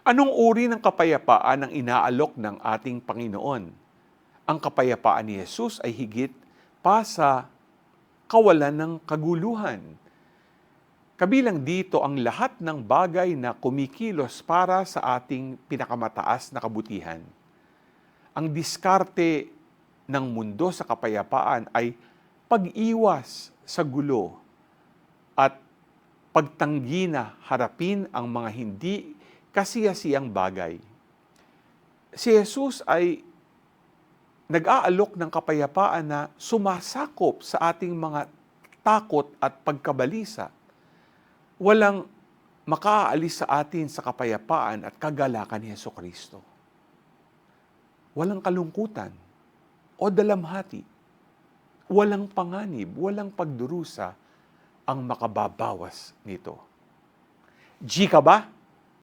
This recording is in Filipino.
Anong uri ng kapayapaan ang inaalok ng ating Panginoon? Ang kapayapaan ni Jesus ay higit pa sa kawalan ng kaguluhan. Kabilang dito ang lahat ng bagay na kumikilos para sa ating pinakamataas na kabutihan. Ang diskarte ng mundo sa kapayapaan ay pag-iwas sa gulo at pagtanggi na harapin ang mga hindi kasiyasiyang bagay. Si Jesus ay nag-aalok ng kapayapaan na sumasakop sa ating mga takot at pagkabalisa. Walang makaalis sa atin sa kapayapaan at kagalakan ni Jesucristo. Walang kalungkutan o dalamhati, walang panganib, walang pagdurusa ang makababawas nito. G ka ba?